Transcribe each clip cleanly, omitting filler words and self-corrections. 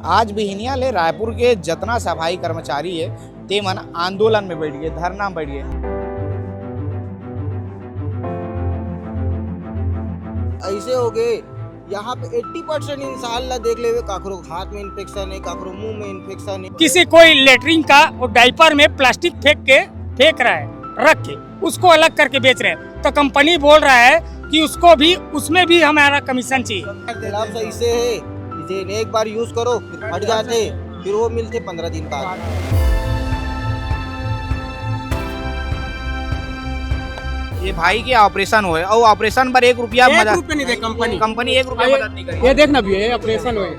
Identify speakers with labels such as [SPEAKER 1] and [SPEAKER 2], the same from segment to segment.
[SPEAKER 1] आज बिहनिया ले रायपुर के जितना सफाई कर्मचारी है ते मन आंदोलन में बैठ गए, धरना में बैठ गए।
[SPEAKER 2] ऐसे हो गए यहाँ पे 80% इंसान ला देख ले, काकरो हाथ में इन्फेक्शन है, काकरो मुंह में इन्फेक्शन है।
[SPEAKER 3] किसी कोई लेटरिन का वो डायपर में प्लास्टिक फेंक रहा है, रख के उसको अलग करके बेच रहे हैं, तो कंपनी बोल रहा है कि उसको भी, उसमें भी हमारा कमीशन चाहिए।
[SPEAKER 2] खिलाफ ऐसे है, इसे एक बार यूज करो फिर फट जाते, फिर वो मिलते 15 दिन बाद।
[SPEAKER 1] ये भाई के ऑपरेशन हुए और ऑपरेशन पर 1 रुपया मदद
[SPEAKER 3] नहीं दे
[SPEAKER 1] कंपनी 1 रुपया मदद नहीं करी।
[SPEAKER 3] ये देखना भी है ऑपरेशन हुए।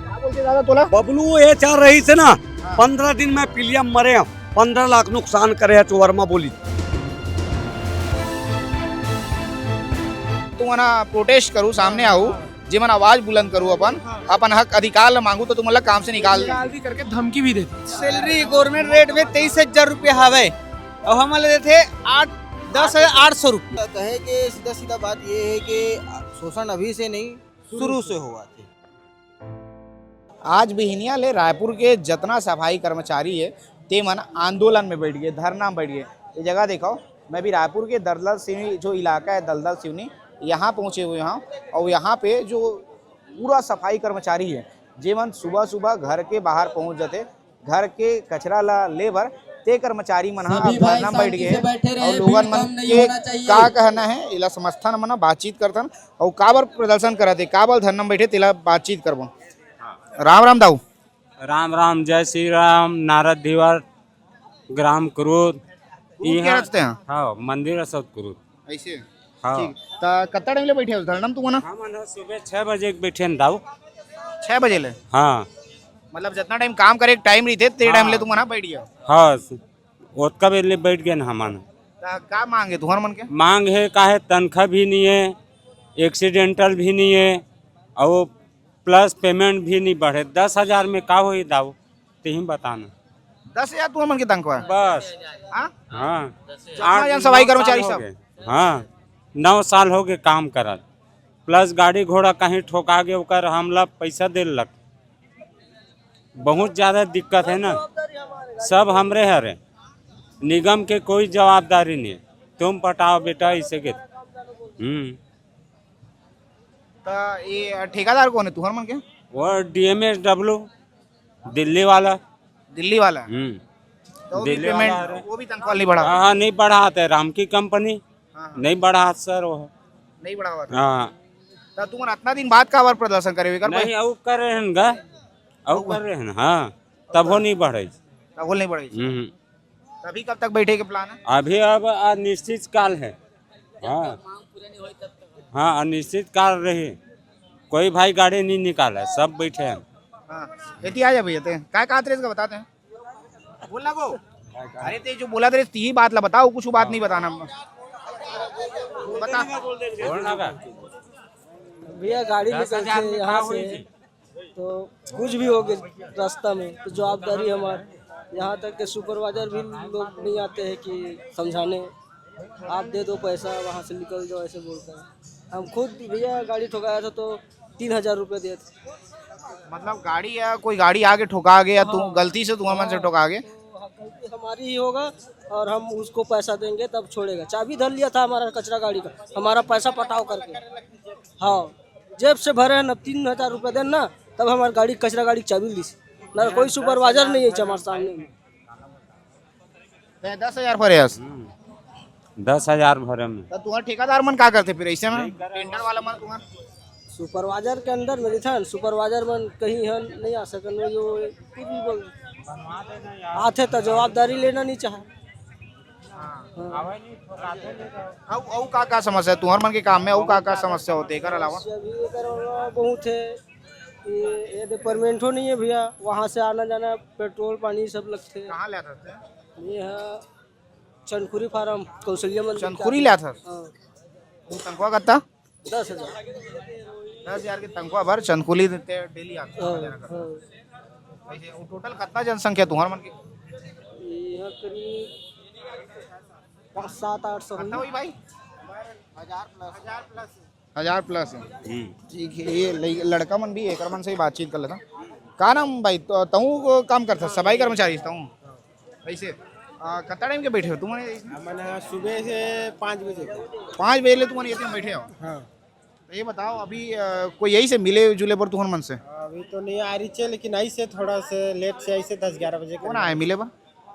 [SPEAKER 4] बबलू ये चल रही से ना 15 दिन में पीलियम मरे, 15 लाख नुकसान करे तो वर्मा बोली
[SPEAKER 1] तुम ना प्रोटेस्ट करूँ, सामने आऊ, जी मन आवाज बुलंद करूँ, अपन हक अधिकार मांगू तो तुम काम से निकाल
[SPEAKER 3] भी करके धमकी भी देते।
[SPEAKER 2] सैलरी गवर्नमेंट रेट में 23,000 रुपये हवे और हमारे देते 10,800 रुपये। कहे कि सीधा सीधा बात ये है कि शोषण अभी से नहीं, शुरू से हुआ थे।
[SPEAKER 1] आज बिहनिया ले रायपुर के जितना सफाई कर्मचारी है ते मन आंदोलन में बैठ गए, धरना में बैठ गए। ये जगह देखो, मैं भी रायपुर के दलदल सिवनी जो इलाका है, दलदल सिवनी, यहाँ पहुँचे हुए हैं और यहाँ पे जो पूरा सफाई कर्मचारी है जे मन सुबह सुबह घर के बाहर पहुँच जाते, घर के कचरा ला लेबर ते कर्मचारी मन धरना बैठ गए और लोगन मन के का कहना है इला समर्थन मन बातचीत करतन और काबर प्रदर्शन करते, काबर धरना में बैठे तेला बातचीत करबो। राम राम दाऊ।
[SPEAKER 5] राम राम, जय श्री राम। नारद धीवर ग्राम क्रोध
[SPEAKER 1] क्या रचते हैं?
[SPEAKER 5] हाँ, मंदिर सब क्रोध
[SPEAKER 1] ऐसे
[SPEAKER 5] हाँ।
[SPEAKER 1] ठीक, ता कत्ता टाइम ले बैठे हो धरना में तुम ना?
[SPEAKER 5] हम सुबह 6 बजे बैठे न दाऊ।
[SPEAKER 1] 6 बजे ले?
[SPEAKER 5] हाँ,
[SPEAKER 1] मतलब जितना टाइम काम करे टाइम रही थे ते टाइम ले तुम ना बैठ गया?
[SPEAKER 5] हाँ, ओतका बेले बैठ गए न हमन।
[SPEAKER 1] का मांगे तुम्हार मन के?
[SPEAKER 5] मांग है काहे, तनख्वाह भी नहीं है, एक्सीडेंटल भी नहीं है और प्लस पेमेंट भी नहीं बढ़े। 10,000 में का होई दाऊ, ते ही बताना।
[SPEAKER 1] 10,000 तुम्हार मन की तनख्वाह?
[SPEAKER 5] बस
[SPEAKER 1] हाँ?
[SPEAKER 5] हाँ,
[SPEAKER 1] सफाई कर्मचारी सब?
[SPEAKER 5] हाँ, 9 साल हो गए काम करत, प्लस गाड़ी घोड़ा कहीं ठोका गए ओकर हमला पैसा दे लग। बहुत ज्यादा दिक्कत है ना, सब हमरे हरे, निगम के कोई जवाबदारी नहीं है। तुम पटाओ बेटा इसे के।
[SPEAKER 1] ये ठेकेदार कौन है तुम्हार मन के?
[SPEAKER 5] वो DMSW दिल्ली वाला।
[SPEAKER 1] दिल्ली वाला? तो
[SPEAKER 5] दिल्ली
[SPEAKER 1] पेमेंट
[SPEAKER 5] वाला
[SPEAKER 1] वो भी तनख्वाह नहीं बढ़ा?
[SPEAKER 5] हाँ, नहीं बढ़ाते, राम की कंपनी नहीं बढ़ा सर वो।
[SPEAKER 1] नहीं बढ़ा हुआ?
[SPEAKER 5] हाँ,
[SPEAKER 1] तो तुम इतना दिन बाद का बार प्रदर्शन करे?
[SPEAKER 5] नहीं औ कर रहे हैं गा, औ कर रहे हैं। हाँ, तब हो नहीं बढ़े,
[SPEAKER 1] तब नहीं बढ़े। अभी कब तक बैठे के प्लान है?
[SPEAKER 5] अभी अब अनिश्चित काल है। हाँ हाँ, अनिश्चित काल रही, कोई भाई गाड़ी नहीं निकाला, सब बैठे हैं।
[SPEAKER 1] हाँ, इतनी आ जा भैया ते का तेरे का बताते हैं, बोलना को। अरे ते जो बोला तेरे ती बात ला बताओ, कुछ बात नहीं बताना। बता
[SPEAKER 2] भैया गाड़ी निकलते हैं यहाँ से तो कुछ भी हो गया रास्ता में तो जवाबदारी हमारी। यहाँ तक के सुपरवाइजर भी लोग नहीं आते हैं कि समझाने, आप दे दो पैसा वहाँ से निकल जाओ, ऐसे बोलते हैं। हम खुद भैया गाड़ी ठोकाया था तो 3,000 रुपये दिए थे।
[SPEAKER 1] मतलब गाड़ी या कोई गाड़ी आगे ठोका गया, तू गलती से तुम्हारे मन से ठोका गया?
[SPEAKER 2] गलती हमारी ही होगा और हम उसको पैसा देंगे तब छोड़ेगा। चाबी धर लिया था हमारा कचरा गाड़ी का, हमारा पैसा पटाव करके। हाँ, जेब से भरे न 3,000 रुपये देना, तब हमारी गाड़ी कचरा गाड़ी चाबी ली ना, कोई सुपरवाइजर नहीं है हमारे सामने में।
[SPEAKER 1] 10,000 भरे?
[SPEAKER 5] 10,000 भरे में
[SPEAKER 1] तो तुम्हारे ठेकेदार मन क्या करते फिर ऐसे में? टेंडर वाला मन तुम्हारा
[SPEAKER 2] सुपरवाइजर के अंदर मेरी था, सुपरवाइजर मन कहीं है नहीं आ सकन, जो कुछ भी बोल आते तो जवाबदारी लेना नहीं चाहे। का
[SPEAKER 1] समस्या है तुम्हारे मन के काम में? का समस्या होते है? अलावा
[SPEAKER 2] बहुत है, ये डिपार्टमेंट हो नहीं है भैया, वहाँ से आना जाना पेट्रोल पानी सब लगते हैं।
[SPEAKER 1] कहाँ ले आते हैं?
[SPEAKER 2] ये है चनखुरी फार्म, कौशल्या मंदिर।
[SPEAKER 1] चनखुरी ले आते? तनख्वाह कितना?
[SPEAKER 2] 10,000।
[SPEAKER 1] 10,000 की तनख्वाह भर चनखुली डेली आते हैं। टोटल कितना जनसंख्या तुम्हारे मन की?
[SPEAKER 2] यहाँ करीब 500-700-800
[SPEAKER 1] हुई भाई?
[SPEAKER 2] 1000 प्लस।
[SPEAKER 1] 1000 प्लस है। ठीक है, ये लड़का मन भी एक मन से ही बातचीत कर लेता। का नाम भाई तो तू काम करता सफाई कर्मचारी तू ऐसे कितना टाइम के बैठे हो तुम्हारे इसमें?
[SPEAKER 6] मैंने सुबह से 5 बजे
[SPEAKER 1] 5 बजे ले तुम्हारे इसमें बैठे हो।
[SPEAKER 6] हाँ
[SPEAKER 1] तो ये बताओ अभी कोई यही से मिले जुले पर तुम्हारे मन से
[SPEAKER 6] अभी तो नहीं आ रही है, लेकिन आई से थोड़ा से लेट से आई से 10-11 बजे
[SPEAKER 1] कौन आए मिले पर?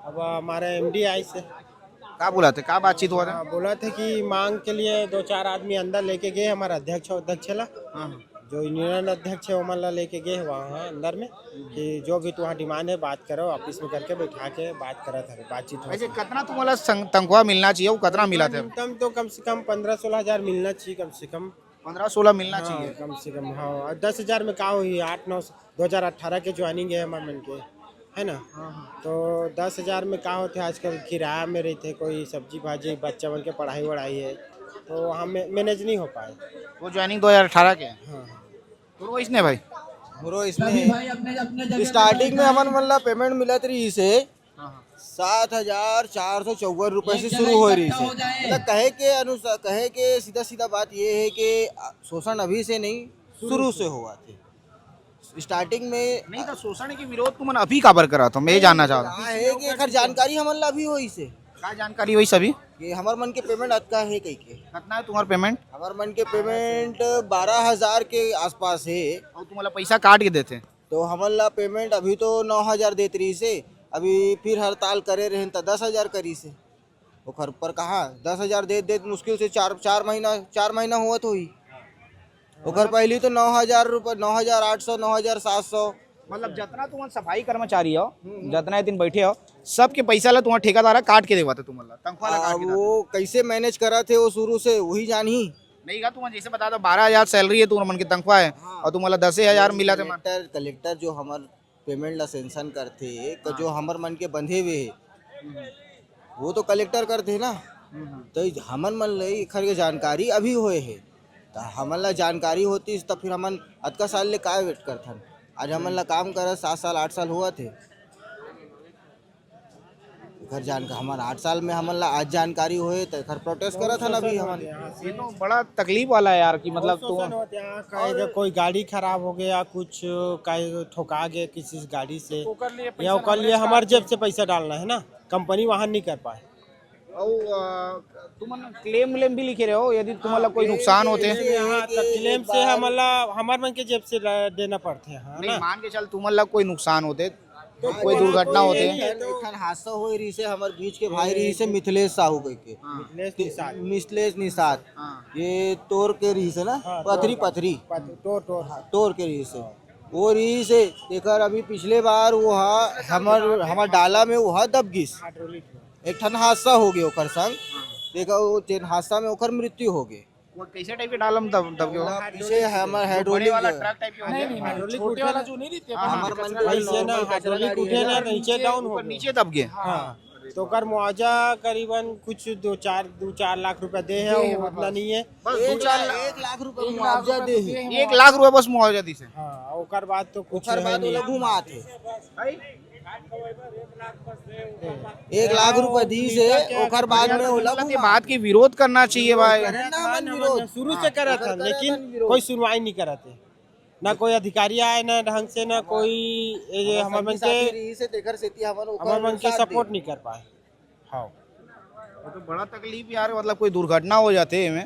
[SPEAKER 6] अब हमारा एमडी आई से
[SPEAKER 1] का बोला थे का बातचीत हुआ था?
[SPEAKER 6] बोला था कि मांग के लिए 2-4 आदमी अंदर लेके गए, हमारा अध्यक्ष ला जो यूनियन अध्यक्ष है वो मान ला लेके गए वहाँ अंदर में कि जो भी तुम्हारा डिमांड है बात करो, ऑफिस में करके बैठा के बात करा था, बातचीत हुआ।
[SPEAKER 1] ऐसे कितना तुम्हारा तनख्वाह मिलना चाहिए वो कितना मिला था?
[SPEAKER 6] न्यूनतम तो कम से कम 15-16 हज़ार मिलना चाहिए, कम से कम
[SPEAKER 1] 15-16 मिलना
[SPEAKER 6] हाँ,
[SPEAKER 1] चाहिए।
[SPEAKER 6] कम से कम हाँ। और 10,000 में का हुई 8-9 2018 के ज्वाइनिंग है हमारे मन के, है ना। तो 10,000 में का होते आजकल किराया में रहते, कोई सब्जी भाजी बच्चा बन के पढ़ाई वढ़ाई है, तो हमें मैनेज नहीं हो पाए।
[SPEAKER 1] वो ज्वाइनिंग 2018 के
[SPEAKER 6] हाँ
[SPEAKER 1] तो वो इसने भाई
[SPEAKER 7] ब्रो इसमें स्टार्टिंग में हमारे मतलब पेमेंट मिला थी इसे 7,454 रुपए से शुरू हो रही है। मतलब कहे के अनुसार कहे के सीधा सीधा बात ये है कि शोषण अभी से नहीं शुरू से हुआ थे। स्टार्टिंग में
[SPEAKER 1] नहीं तो शोषण के विरोध तुमने अभी काबर करा था मैं ये जानना चाहता हूँ।
[SPEAKER 7] है कि खैर जानकारी हमारे अभी हुई से
[SPEAKER 1] क्या जानकारी हुई सभी?
[SPEAKER 7] कि हमारे मन के पेमेंट अटका है कहीं के।
[SPEAKER 1] कितना है तुम्हारा पेमेंट?
[SPEAKER 7] हमारे मन के पेमेंट 12,000 के आसपास है।
[SPEAKER 1] और तुम्हारा पैसा काट के देते?
[SPEAKER 7] तो हमारा पेमेंट अभी तो 9,000 देत रही से, अभी फिर हड़ताल करे रहे तो 10,000 करी से। वो घर पर कहाँ 10,000 दे मुश्किल से चार महीना हुआ तो ही वो घर पहली तो 9,000 रुपये 9,800 9,700
[SPEAKER 1] मतलब जितना तुम सफाई कर्मचारी हो जितना दिन बैठे हो सबके पैसा ला तुम्हारा ठेकेदार काट के देवा तुम्हारा तनख्वाह ला काट के देता।
[SPEAKER 7] वो कैसे मैनेज करा थे वो शुरू से वही जान ही
[SPEAKER 1] नहीं का तुम जैसे बता दो 12,000 सैलरी है तुम्हारे मन की तनख्वाह है और तुम्हारा 10,000 मिला थे।
[SPEAKER 7] कलेक्टर जो हमारे पेमेंट ला सेंशन करते तो जो हमारे मन के बंधे हुए है वो तो कलेक्टर करते ना। तो हमन मन लई खर के जानकारी अभी हुए है तो हमन ला जानकारी होती तो फिर हमन अतका साल ले का वेट करथन। आज हमन ला काम कर 7 साल 8 साल हुआ थे घर जानकार हमारा 8 साल में हमन ला आज जानकारी हुए तो घर प्रोटेस्ट करा था अभी हमन।
[SPEAKER 1] ये तो बड़ा तकलीफ वाला है यार कि मतलब
[SPEAKER 6] शोषण होते हैं। कहीं कोई गाड़ी खराब हो गया कुछ कहीं ठोका गया किसी गाड़ी से या ओकर लिए हमारे जेब से पैसा डालना है ना, कंपनी वहाँ नहीं कर पाए।
[SPEAKER 1] तुम क्लेम व्लेम भी लिखे रहे हो यदि तुम्हारा कोई नुकसान होते हैं?
[SPEAKER 6] क्लेम से हमारे मन के जेब से देना पड़ते हैं
[SPEAKER 1] नहीं मान के चल तुम्हारा कोई नुकसान होते तो कोई दुर्घटना होते
[SPEAKER 7] हादसा हो रही से हमारे बीच के भाई रही से मिथिलेश साहू के मिथिलेश निषाद ये तोर के रही से ना पथरी तोर के रही से वो रही से देखकर अभी पिछले बार वो हमार डाला में वो दब गिस एक ठन हादसा हो गया ओकर संग देखा वो ट्रेन हादसा में ओकर मृत्यु हो गई।
[SPEAKER 1] वो कैसे टाइप के डालम दब गयो?
[SPEAKER 7] पीछे हमार हाइड्रोलिक
[SPEAKER 1] वाला ट्रक टाइप के
[SPEAKER 6] नहीं हाइड्रोलिक उठे वाला जो नहीं रहते
[SPEAKER 7] हमार मन
[SPEAKER 6] ऐसे ना हाइड्रोलिक उठे ना नीचे डाउन हो
[SPEAKER 1] ऊपर नीचे दब गए।
[SPEAKER 6] हाँ तो कर मुआवजा करीबन कुछ 2-4 लाख रुपए दे है वो उतना नहीं है।
[SPEAKER 1] बस
[SPEAKER 7] 1 लाख रुपए मुआवजा दे है।
[SPEAKER 1] 1 लाख रुपए बस मुआवजा दी से।
[SPEAKER 6] हाँ ओकर बाद तो कुछ
[SPEAKER 7] ओकर
[SPEAKER 6] है
[SPEAKER 7] बाद
[SPEAKER 6] नहीं।
[SPEAKER 7] लघु मात है 1 लाख रुपए दी से ओकर बाद में वो लघु
[SPEAKER 1] ये बात की विरोध करना चाहिए भाई।
[SPEAKER 6] शुरू से करा था लेकिन कोई सुनवाई नहीं करा थे, ना कोई अधिकारी आए ना ढंग से ना कोई हमारे मन के सपोर्ट नहीं कर पाए। हाँ
[SPEAKER 1] तो बड़ा तकलीफ यार मतलब कोई दुर्घटना हो जाते में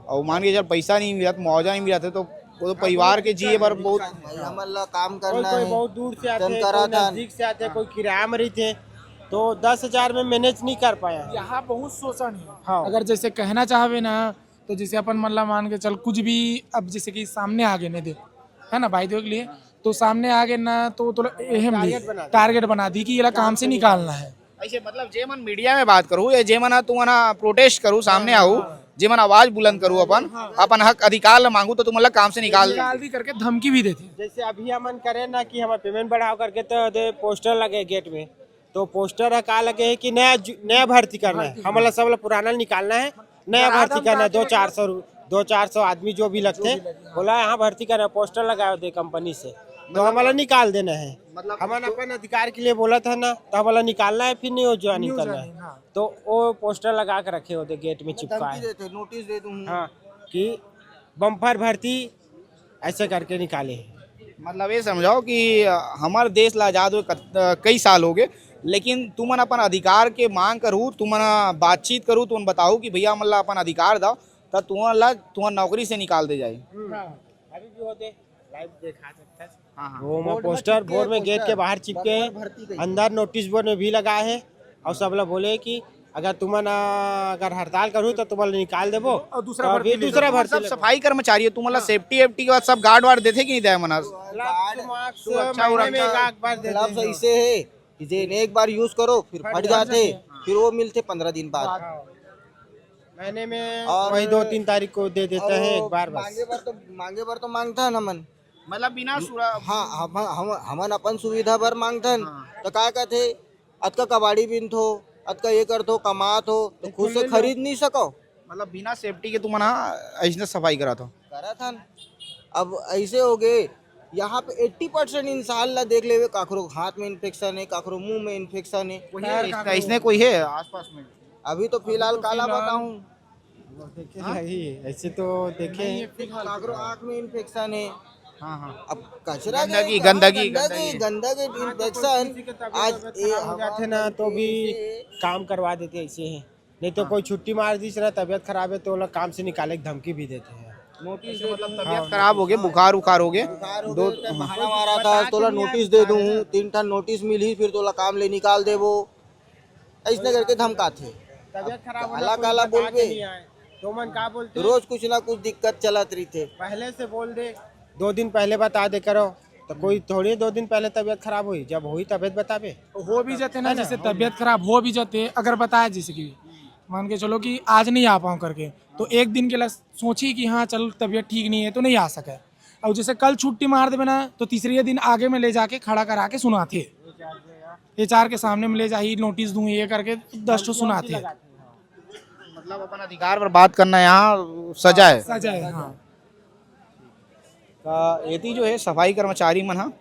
[SPEAKER 1] और मान के चल पैसा नहीं मिला मुआवजा नहीं मिला तो वो तो परिवार के जिए पर बहुत
[SPEAKER 7] हमारा काम करना
[SPEAKER 6] कोई
[SPEAKER 7] है।
[SPEAKER 6] बहुत दूर से आते हैं,
[SPEAKER 7] करा
[SPEAKER 6] कोई
[SPEAKER 7] था
[SPEAKER 6] नजदीक से आते हैं, कोई किराया में रहते हैं, तो 10,000 में मैनेज नहीं कर पाया।
[SPEAKER 8] यहाँ बहुत शोषण है।
[SPEAKER 6] हाँ।
[SPEAKER 8] अगर जैसे कहना चाहवे ना तो जैसे अपन मतलब मान के चल कुछ भी अब जैसे कि सामने आगे नहीं दे है ना भाई के लिए तो सामने आगे ना तो अहम टारगेट बना दी कि ये काम से निकालना है।
[SPEAKER 1] ऐसे मतलब जे मन मीडिया में बात करूँ या जे मन तुम प्रोटेस्ट करूँ सामने आऊ जे मन आवाज बुलंद करूँ अपन हक अधिकार मांगू तो तुम्हारा काम से निकाल
[SPEAKER 8] भी करके धमकी भी देते हैं।
[SPEAKER 6] जैसे अभी हमन करे ना कि हमारा पेमेंट बढ़ाओ करके तो पोस्टर लगे गेट में, तो पोस्टर का लगे है कि नया भर्ती करना है, हमारा सब पुराना निकालना है, नया भर्ती करना है। 200-400 आदमी जो भी लगते हैं बोला यहाँ भर्ती करना, पोस्टर लगाओ दे कंपनी से तो हमारा निकाल देना है। मतलब हमारा अपन अधिकार के लिए बोला था ना तो हमारा निकालना है, फिर नहीं हो ज्वाइनिंग करना है। तो वो पोस्टर लगा के रखे होते गेट में चिपका है
[SPEAKER 7] नोटिस दे दूं
[SPEAKER 6] हाँ कि बम्पर भर्ती ऐसे करके निकाले है।
[SPEAKER 1] मतलब ये समझाओ कि हमारे देश ला आजाद हुए कई साल हो गए, लेकिन तुमन अपन अधिकार के मांग करूँ, तुमन बातचीत करूँ, तुमन बताओ कि भैया मतलब अपन अधिकार दो, तो तुमन नौकरी से निकाल दे जाए।
[SPEAKER 6] अभी भी होते लाइव देखा सकता है।
[SPEAKER 1] हाँ
[SPEAKER 6] वो में पोस्टर बोर्ड में गेट के बाहर चिपके हैं, अंदर नोटिस बोर्ड में भी लगा है और सब लोग बोले कि अगर तुमन अगर हड़ताल करूँ तो तुम निकाल देबो और दूसरा भर्ती
[SPEAKER 1] सब सफाई कर्मचारी है, तुम मतलब सेफ्टी वेफ्टी के बाद सब गार्ड वार्ड देते कि नहीं दे मना?
[SPEAKER 7] ग्लव्स ऐसे है कि जे एक बार यूज करो फिर फट जाते, फिर वो मिलते 15 दिन बाद।
[SPEAKER 6] महीने में वही 2-3 तारीख को दे देते हैं एक बार बस।
[SPEAKER 7] मांगे बार तो मांगता है ना मन,
[SPEAKER 1] मतलब बिना
[SPEAKER 7] हाँ हमन अपन सुविधा भर मांगथन तो काय कहते अतका कबाड़ी बिन थो, अतका ये कर थो, कमात हो तो खुद से खरीद नहीं सको,
[SPEAKER 1] मतलब बिना सेफ्टी के तुम ऐसे सफाई करा था।
[SPEAKER 7] अब ऐसे हो गए यहाँ पे 80% इंसान ला देख ले, काकरो हाथ में इन्फेक्शन है, काकरो मुंह में इन्फेक्शन है।
[SPEAKER 1] इसने कोई है आसपास में?
[SPEAKER 7] अभी तो फिलहाल काला बताऊं,
[SPEAKER 6] ऐसे तो देखे
[SPEAKER 7] काकरो आँख में इन्फेक्शन है।
[SPEAKER 1] हाँ हाँ,
[SPEAKER 7] अब कचरा
[SPEAKER 1] गंदगी
[SPEAKER 7] इन्फेक्शन आज
[SPEAKER 6] जाते ना तो भी काम करवा देते ऐसे हैं, नहीं तो कोई छुट्टी मार दी ना तबीयत खराब है तो वो लोग काम से निकाले की धमकी भी देते हैं।
[SPEAKER 1] नोटिस मतलब तबीयत खराब हो गए, बुखार हो गए,
[SPEAKER 7] दो बहाना मारा था तोला नोटिस दे दूं, 3 ठन नोटिस मिली फिर तोला काम ले निकाल देबो, ऐसने करके धमकाथे।
[SPEAKER 6] तबीयत खराब
[SPEAKER 7] काला काला बोलबे
[SPEAKER 6] तो मन का बोलते
[SPEAKER 7] रोज कुछ ना कुछ दिक्कत चलत रही थे।
[SPEAKER 6] पहले से बोल दे, 2 दिन पहले बता दे करो तो कोई थोड़ी 2 दिन पहले तबीयत खराब हुई, जब हुई तबीयत बताबे
[SPEAKER 8] हो भी जाते ना, जैसे तबीयत खराब हो भी जाते अगर बताया, जैसे कि मान के चलो कि आज नहीं आ पाऊँ करके, तो एक दिन के लिए सोची कि हाँ चल तबीयत ठीक नहीं है तो नहीं आ सके, और जैसे कल छुट्टी मार दे ना तो तीसरे दिन आगे में ले जाके खड़ा करा के सुनाते, HR के सामने में ले जा ही नोटिस दूँ ये करके 10 ठो सुनाते।
[SPEAKER 1] मतलब अपन अधिकार पर बात करना यहाँ सजा है।
[SPEAKER 8] सजा है हाँ।
[SPEAKER 1] एती जो है सफाई कर्मचारी मन हा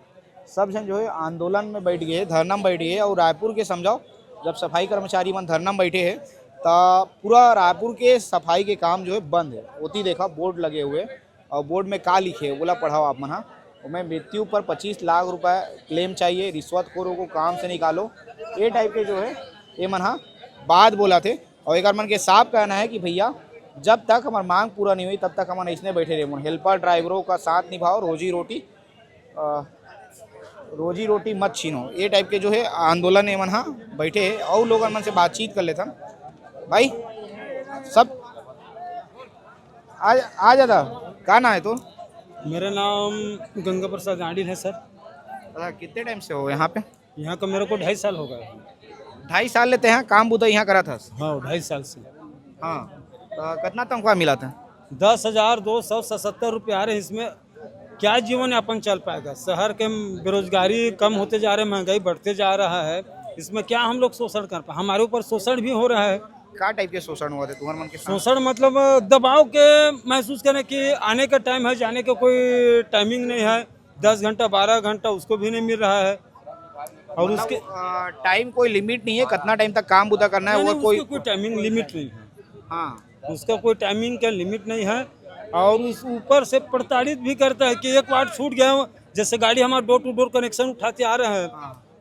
[SPEAKER 1] सब जन जो है आंदोलन में बैठ गए, धरना में बैठ गए। और रायपुर के समझाओ जब सफाई कर्मचारी मन धरना में बैठे हैं तो पूरा रायपुर के सफाई के काम जो है बंद है। ओती देखा बोर्ड लगे हुए और बोर्ड में का लिखे है बोला पढ़ाओ आप मन हा। मैं मृत्यु पर 25 लाख रुपए क्लेम चाहिए, रिश्वतखोरों को काम से निकालो, ये टाइप के जो है ये मन हा बात बोला थे। और एक मन के साफ कहना है कि भैया जब तक हमारी मांग पूरा नहीं हुई तब तक हम इसने बैठे रहे। हेल्पर ड्राइवरों का साथ निभाओ, रोजी रोटी मत छीनो, ये टाइप के जो है आंदोलन एमन हाँ बैठे है। और लोग मन से बातचीत कर लेता भाई सब आ जाता। क्या ना है तो?
[SPEAKER 9] मेरा नाम गंगा प्रसाद गांडील है सर।
[SPEAKER 1] कितने टाइम से हो यहाँ पे?
[SPEAKER 9] यहाँ का मेरे को 2.5 साल हो गए।
[SPEAKER 1] 2.5 साल लेते हैं काम बुदा यहाँ करा था?
[SPEAKER 9] हाँ 2.5 साल से।
[SPEAKER 1] हाँ तो कितना तनख्वाह मिला था?
[SPEAKER 9] 10,277 रुपये आ रहे हैं। इसमें क्या जीवन यापन चल पाएगा? शहर के बेरोजगारी कम होते जा रहे, महंगाई बढ़ते जा रहा है, इसमें क्या हम लोग शोषण कर पाए? हमारे ऊपर शोषण भी हो रहा है।
[SPEAKER 1] क्या टाइप के शोषण हुआ थे तुम्हारे मन के?
[SPEAKER 9] शोषण मतलब दबाव के महसूस करें कि आने का टाइम है, जाने का कोई टाइमिंग नहीं है, 10 घंटा 12 घंटा उसको भी नहीं मिल रहा है। और
[SPEAKER 1] मतलब
[SPEAKER 9] उसके
[SPEAKER 1] टाइम कोई लिमिट नहीं है, कितना टाइम तक काम बुदा करना है? वो
[SPEAKER 9] कोई टाइमिंग लिमिट नहीं है।
[SPEAKER 1] हाँ
[SPEAKER 9] उसका कोई टाइमिंग का लिमिट नहीं है। और उस ऊपर से प्रताड़ित भी करता है कि एक वार्ड छूट गया, जैसे गाड़ी हमारा डोर टू डोर कनेक्शन उठाते आ रहे हैं,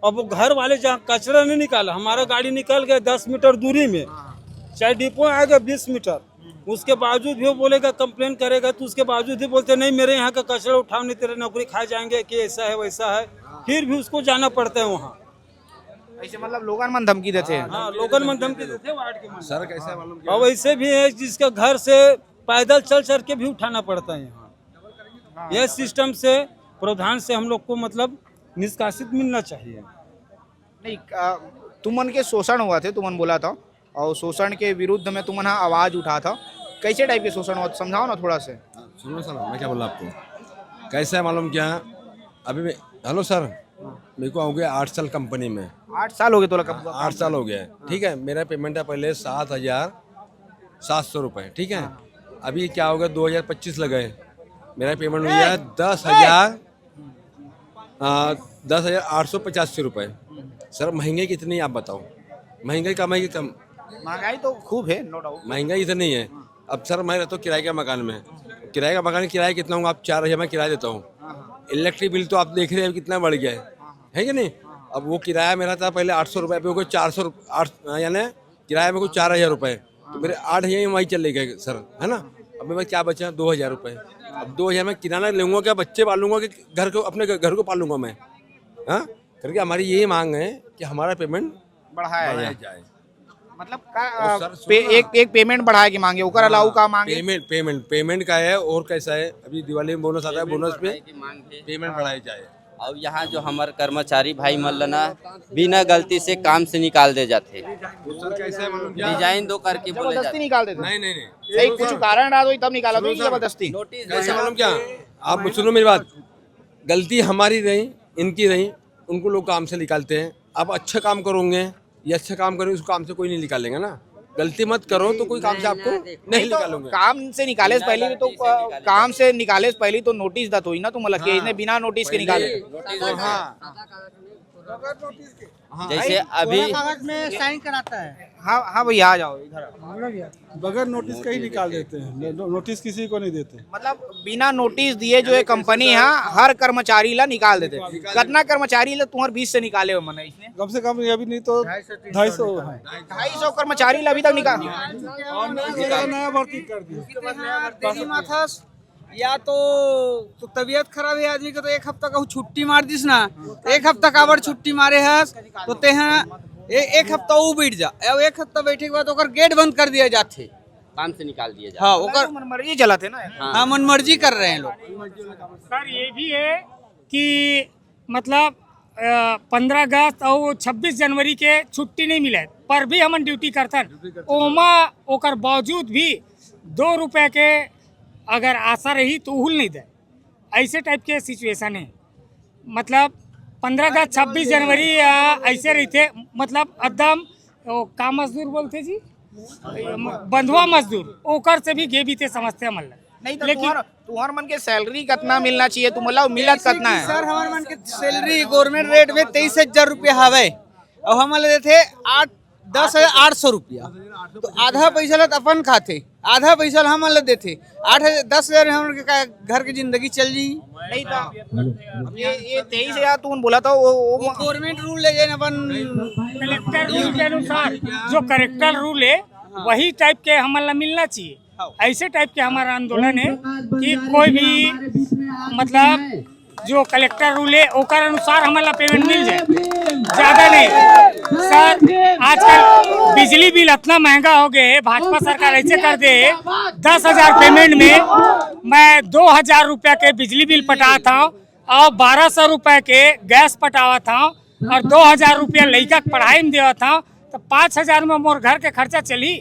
[SPEAKER 9] अब वो घर वाले जहाँ कचरा नहीं निकाला, हमारा गाड़ी निकल गया 10 मीटर दूरी में, चाहे डिपो आएगा 20 मीटर, उसके बावजूद भी वो बोलेगा कंप्लेन करेगा, तो उसके बावजूद भी बोलते नहीं मेरे यहाँ का कचरा उठाओ नहीं तेरे नौकरी खा जाएंगे, कि ऐसा है वैसा है, फिर भी उसको जाना पड़ता है वहाँ।
[SPEAKER 1] ऐसे मतलब लोगन मन धमकी देते हैं।
[SPEAKER 9] हाँ लोगन मन धमकी देते हैं वार्ड के सर कैसे मालूम। और वैसे भी है जिसका घर से पैदल चल के भी उठाना पड़ता है यहाँ। यह सिस्टम से प्रधान से हम लोग को मतलब निष्कासित मिलना चाहिए।
[SPEAKER 1] नहीं तुमन के शोषण हुआ थे, तुमन बोला था, और शोषण के विरुद्ध में तुमन आवाज उठा था। कैसे टाइप के शोषण हुआ समझाओ ना थोड़ा से।
[SPEAKER 10] सुनो सर मैं क्या बोला आपको, कैसे है मालूम क्या? अभी हेलो सर, मेरे को हो गया 8 साल कंपनी में।
[SPEAKER 1] 8 साल हो गए? तो
[SPEAKER 10] 8 साल हो गया, ठीक है। मेरा पेमेंट है पहले 7,700 रुपये, ठीक है। अभी क्या हो गया 2025 लगे, मेरा पेमेंट हुआ है 10,885 रुपये। सर महंगाई कितनी है आप बताओ? महंगाई कमाई की कम,
[SPEAKER 1] महंगाई तो खूब है नो डाउट,
[SPEAKER 10] महंगाई इतनी है। अब सर मैं रहता हूँ किराए के मकान में, किराए का मकान किराया कितना होगा? आप 4,000 में किराया देता हूँ। इलेक्ट्रिक बिल तो आप देख रहे हैं कितना बढ़ गया है कि नहीं। अब वो किराया मेरा था पहले 800 रुपये पे हो गया 400, यानी किराया मेरे को 4000 रुपये, तो मेरे 8000 EMI चले गए सर, है ना। अब मेरे क्या बचा 2000 रुपये। अब 2000 में किराना लूँगा क्या, बच्चे पालूंगा कि घर को, अपने घर को पालूंगा मैं, हाँ। करके हमारी यही मांग है कि हमारा पेमेंट
[SPEAKER 1] बढ़ाया
[SPEAKER 10] जाए।
[SPEAKER 1] मतलब एक पेमेंट बढ़ाए की मांगे, ओकर अलाउ का मांगे।
[SPEAKER 10] पेमेंट का है। और कैसा है, अभी दिवाली में बोनस आता है, बोनस पे पेमेंट बढ़ाई जाए।
[SPEAKER 11] और यहाँ जो हमारे कर्मचारी भाई मल्लना बिना गलती से काम से निकाल दे जाते, डिजाइन दो करके बोले
[SPEAKER 1] जबरदस्ती निकाल देते।
[SPEAKER 10] नहीं
[SPEAKER 1] सही कुछ कारण रहा तो तब निकाला, तो जबरदस्ती।
[SPEAKER 10] कैसे मालूम क्या, आप सुनो मेरी बात, गलती हमारी रही, इनकी रही, उनको लोग काम से निकालते हैं। आप अच्छा काम करोगे या अच्छा काम करोगे, उस काम से कोई नहीं निकालेंगे ना। गलती मत करो तो कोई काम से आपको नहीं निकालोगे।
[SPEAKER 1] काम से निकाले से पहले तो काम से निकाले से पहले तो नोटिस दत हुई ना, तुम मतलब कि इसने बिना नोटिस के निकाले।
[SPEAKER 11] जैसे अभी
[SPEAKER 7] में साइन कराता है।
[SPEAKER 1] हाँ भैया आ जाओ इधर।
[SPEAKER 12] बगैर नोटिस का ही निकाल देते हैं, नोटिस किसी को नहीं देते।
[SPEAKER 1] मतलब बिना नोटिस दिए जो ये कंपनी है हर कर्मचारी ला निकाल देते। कितना कर्मचारी ला तुम्हारे 20 से निकाले हो मने इसने?
[SPEAKER 12] कम से कम अभी नहीं तो
[SPEAKER 1] 250 कर्मचारी ला अभी तक निकाल
[SPEAKER 12] नया भर्ती कर दिया।
[SPEAKER 2] या तो तबीयत खराब है आदमी का, तो एक हफ्ता का छुट्टी मार दिस ना, एक हफ्ता काबर छुट्टी मारे हस तो ते एक हफ्ता वो बैठ जा, एक हफ्ता बैठे के बाद ओकर गेट बंद कर दिया जाते,
[SPEAKER 11] काम से निकाल दिया जाए।
[SPEAKER 2] हाँ ओकर
[SPEAKER 1] मनमर्जी चलाते ना।
[SPEAKER 2] हाँ मनमर्जी कर रहे हैं लोग।
[SPEAKER 3] सर ये भी है कि मतलब 15 अगस्त और 26 जनवरी के छुट्टी नहीं मिले पर भी हम ड्यूटी करते, ओमा ओकर बावजूद भी 2 रुपये के अगर आशा रही तो उहुल नहीं दे, ऐसे टाइप के सिचुएशन है। मतलब 15 अगस्त 26 जनवरी ऐसे रही थे, मतलब एकदम का मजदूर बोलते जी, बंधुआ मजदूर ओकर से भी गे भी थे समझते हम
[SPEAKER 1] नहीं। तो लेकिन तुम्हार मन के सैलरी कितना मिलना चाहिए, तुम मतलब मिलत कितना है?
[SPEAKER 2] सर हमारे मन के सैलरी गवर्नमेंट रेट में 23,000 रुपया हवे और हम देते 10,800 रुपया, तो आधा पैसा ला अपन खाते, आधा पैसा हम देते, 10,000 हम घर की जिंदगी चल जी।
[SPEAKER 1] नहीं तो ये 23,000 तुम बोला था वो
[SPEAKER 2] गवर्नमेंट रूल है अपन
[SPEAKER 3] कलेक्टर रूल के अनुसार, जो करेक्टर रूल है वही टाइप के हमारा मिलना चाहिए। ऐसे टाइप के हमारा आंदोलन है कि कोई भी मतलब जो कलेक्टर रूल है ओकर अनुसार हमारा पेमेंट मिल जाए, ज्यादा नहीं। सर आजकल बिजली बिल इतना महंगा हो गया है, भाजपा सरकार ऐसे कर दे 10,000 पेमेंट में मैं 2,000 रुपया के बिजली बिल पटा था और 1,200 रुपये के गैस पटावा था और 2,000 रुपया लड़का के पढ़ाई में देवा था, तो 5,000 में मोर घर के खर्चा चली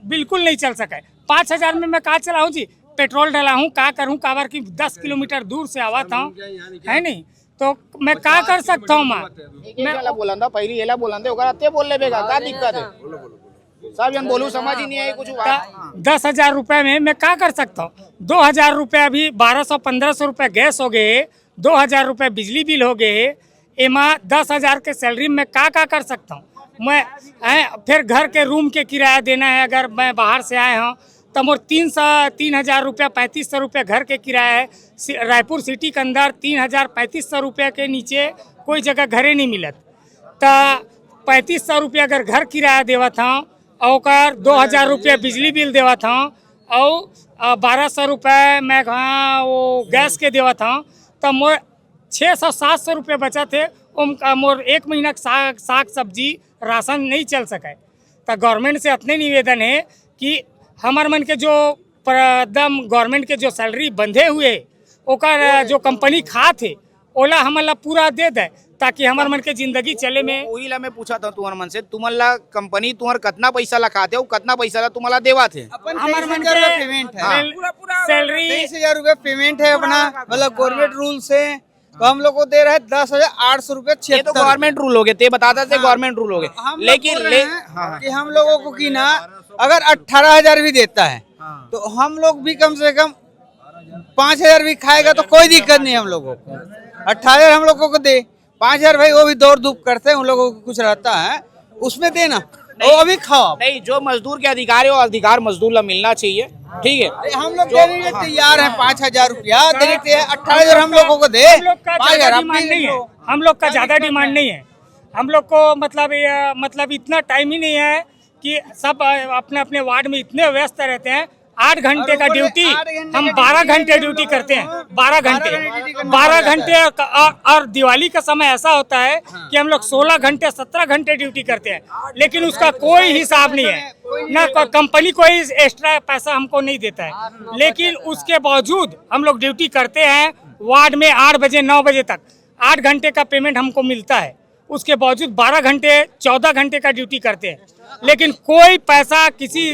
[SPEAKER 3] बिल्कुल नहीं चल सके। 5,000 में मैं कहाँ चलाऊँ जी, पेट्रोल डला हूँ, का करूँ, काबर की 10 किलोमीटर दूर से आवा था, है नहीं, तो मैं का कर सकता हूँ। मैं
[SPEAKER 1] बोला था पहले येला बोला था ओकरा ते बोल लेबेगा, का दिक्कत है? सब जन बोलू समझ ही नहीं आई कुछ।
[SPEAKER 3] 10,000 रुपये में मैं क्या कर सकता हूँ? 2,000 रुपये अभी 1,200-1,500 रुपये गैस हो गए, 2,000 रुपये बिजली बिल हो गए, एमा 10,000 के सैलरी में क्या कर सकता हूँ मैं? फिर घर के रूम के किराया देना है, अगर मैं बाहर से आए हूँ तो मोर 3,000 रुपया 3,500 रुपये घर के किराया है। रायपुर सिटी के अंदर 3,000-3,500 रुपये के नीचे कोई जगह घरे नहीं मिलत, तो 3,500 रुपया अगर घर किराया देवा था और 2,000 रुपया बिजली बिल देवा था और 1,200 रुपये मैं वो गैस के देवा था, तो मोर 600-700 रुपये बचा थे। मोर 1 महीना साग सब्जी राशन नहीं चल सके। तो गवर्नमेंट से इतने निवेदन है कि हमारे मन के जो एकदम गवर्नमेंट के जो सैलरी बंधे हुए ओकर जो कंपनी खात है ओला हमारा पूरा दे दे, ताकि हमारे मन के जिंदगी चले में।
[SPEAKER 1] वही ला मैं पूछा था तुम्हारे मन से, तुम्हारा कंपनी तुम्हार कितना पैसा ला खाते हो, कितना पैसा ला तुम्हारा देवा थे?
[SPEAKER 2] हमारे मन के पेमेंट है,
[SPEAKER 3] सैलरी
[SPEAKER 2] 23,000 रुपये पेमेंट है अपना, मतलब गवर्नमेंट रूल से, तो हम लोग को दे रहे हैं 10,800 रुपये।
[SPEAKER 1] ये तो गवर्नमेंट रूल हो गए थे, बताते थे गवर्नमेंट रूल हो गए, लेकिन
[SPEAKER 2] कि हम लोगों को की ना अगर 18,000 भी देता है तो हम लोग भी कम से कम 5,000 भी खाएगा तो कोई दिक्कत नहीं हम लोगों को। 18,000 हम लोगों को दे, 5,000 भाई वो भी दौड़ धूप करते हैं, उन लोगों को कुछ रहता है उसमें देना, वो अभी खाओ।
[SPEAKER 1] नहीं, जो मजदूर के अधिकार है वो अधिकार मजदूर ला मिलना चाहिए। ठीक है।
[SPEAKER 7] हम लोग देने के तैयार हैं 5,000 रुपया देने के 18,000 हम लोगों को दे।
[SPEAKER 3] हम लोग का ज्यादा डिमांड नहीं है, हम लोग का ज्यादा डिमांड नहीं है। हम लोग को मतलब इतना टाइम ही नहीं है कि सब अपने अपने वार्ड में इतने व्यस्त रहते हैं। 8 घंटे का ड्यूटी हम 12 घंटे ड्यूटी करते हैं, 12 घंटे और दिवाली का समय ऐसा होता है कि हम लोग 16 घंटे 17 घंटे ड्यूटी करते हैं, लेकिन उसका कोई हिसाब नहीं है, ना कंपनी कोई एक्स्ट्रा पैसा हमको नहीं देता है। लेकिन उसके बावजूद हम लोग ड्यूटी करते हैं वार्ड में 8 बजे 9 बजे तक। 8 घंटे का पेमेंट हमको मिलता है, उसके बावजूद 12 घंटे 14 घंटे का ड्यूटी करते हैं, लेकिन कोई पैसा किसी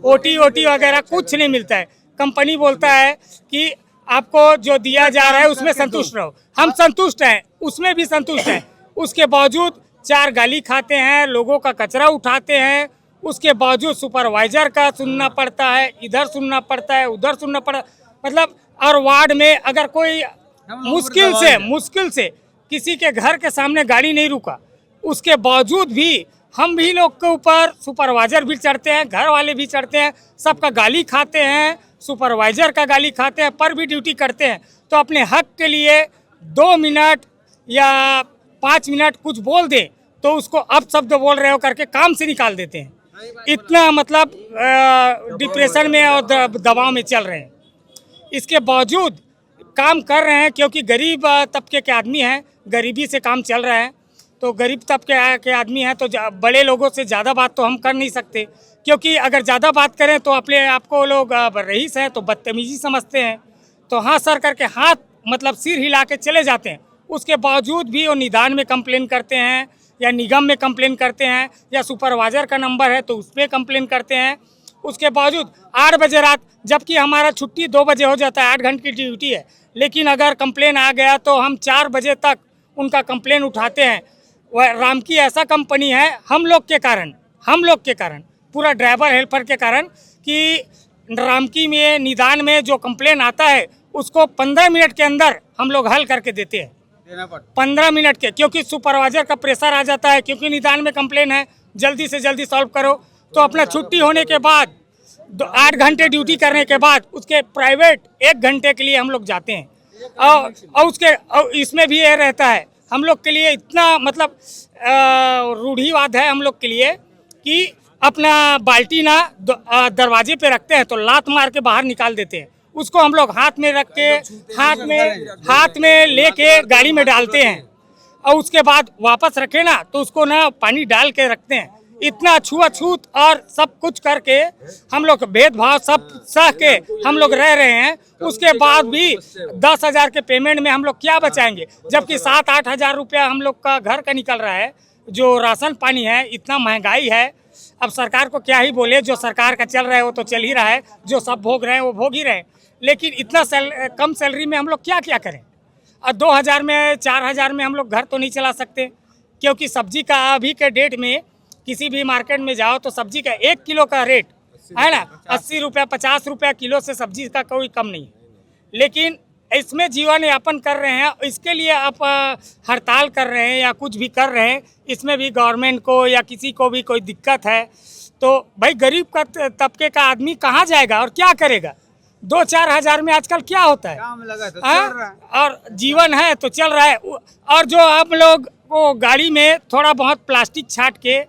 [SPEAKER 3] ओटी वगैरह कुछ नहीं मिलता है। कंपनी बोलता है कि आपको जो दिया जा रहा है उसमें संतुष्ट रहो। हम संतुष्ट हैं, उसमें भी संतुष्ट हैं, उसके बावजूद 4 गाली खाते हैं, लोगों का कचरा उठाते हैं, उसके बावजूद सुपरवाइजर का सुनना पड़ता है, इधर सुनना पड़ता है, उधर सुनना पड़ता, मतलब और वार्ड में अगर कोई मुश्किल से किसी के घर के सामने गाड़ी नहीं रुका, उसके बावजूद भी हम भी लोग के ऊपर सुपरवाइजर भी चढ़ते हैं, घर वाले भी चढ़ते हैं, सबका गाली खाते हैं, सुपरवाइजर का गाली खाते हैं, पर भी ड्यूटी करते हैं। तो अपने हक के लिए 2 मिनट या 5 मिनट कुछ बोल दे तो उसको अब शब्द बोल रहे हो करके काम से निकाल देते हैं। इतना मतलब डिप्रेशन में और दबाव में चल रहे हैं। इसके बावजूद काम कर रहे हैं क्योंकि गरीब तबके के आदमी हैं, गरीबी से काम चल रहा है। तो गरीब तबके के आदमी हैं तो बड़े लोगों से ज़्यादा बात तो हम कर नहीं सकते, क्योंकि अगर ज़्यादा बात करें तो अपने आपको लोग रईस हैं तो बदतमीजी समझते हैं। तो हाँ सर करके हाथ मतलब सिर हिला के चले जाते हैं। उसके बावजूद भी वो निदान में कंप्लेन करते हैं या निगम में कंप्लेन करते हैं या सुपरवाइजर का नंबर है तो उस पर कंप्लेन करते हैं। उसके बावजूद 8 बजे रात, जबकि हमारा छुट्टी 2 बजे हो जाता है, 8 घंटे की ड्यूटी है, लेकिन अगर कंप्लेन आ गया तो हम 4 बजे तक उनका कंप्लेन उठाते हैं। वह राम की ऐसा कंपनी है, हम लोग के कारण पूरा ड्राइवर हेल्पर के कारण कि रामकी में निदान में जो कंप्लेन आता है उसको 15 मिनट के अंदर हम लोग हल करके देते हैं। 15 मिनट के, क्योंकि सुपरवाइजर का प्रेशर आ जाता है, क्योंकि निदान में कंप्लेन है, जल्दी से जल्दी सॉल्व करो। तो अपना छुट्टी होने के बाद 8 घंटे ड्यूटी करने के बाद उसके प्राइवेट 1 घंटे के लिए हम लोग जाते हैं। और इसमें भी ये रहता है हम लोग के लिए, इतना मतलब रूढ़िवाद है हम लोग के लिए कि अपना बाल्टी ना दरवाजे पे रखते हैं तो लात मार के बाहर निकाल देते हैं। उसको हम लोग हाथ में रख के हाथ में लेके गाड़ी में डालते हैं और उसके बाद वापस रखे ना तो उसको ना पानी डाल के रखते हैं। इतना छुआछूत और सब कुछ करके हम लोग भेदभाव सब सह के हम लोग रह रहे हैं। उसके बाद भी 10,000 के पेमेंट में हम लोग क्या बचाएंगे, जबकि 7-8 हज़ार रुपया हम लोग का घर का निकल रहा है। जो राशन पानी है, इतना महंगाई है, अब सरकार को क्या ही बोले, जो सरकार का चल रहा है वो तो चल ही रहा है, जो सब भोग रहे हैं वो भोग ही रहे हैं। लेकिन इतना कम सैलरी में हम लोग क्या क्या करें। और 2,000 में 4,000 में हम लोग घर तो नहीं चला सकते, क्योंकि सब्जी का अभी के डेट में किसी भी मार्केट में जाओ तो सब्जी का 1 किलो का रेट है ना 80 रुपया 50 रुपया किलो से सब्जी का कोई कम नहीं है। लेकिन इसमें जीवन यापन कर रहे हैं, इसके लिए आप हड़ताल कर रहे हैं या कुछ भी कर रहे हैं, इसमें भी गवर्नमेंट को या किसी को भी कोई दिक्कत है तो भाई गरीब का तबके का आदमी कहाँ जाएगा और क्या करेगा। 2-4 हज़ार में आजकल क्या होता है और जीवन है तो चल रहा है। और जो आप लोग वो गाड़ी में थोड़ा बहुत प्लास्टिक छाट के,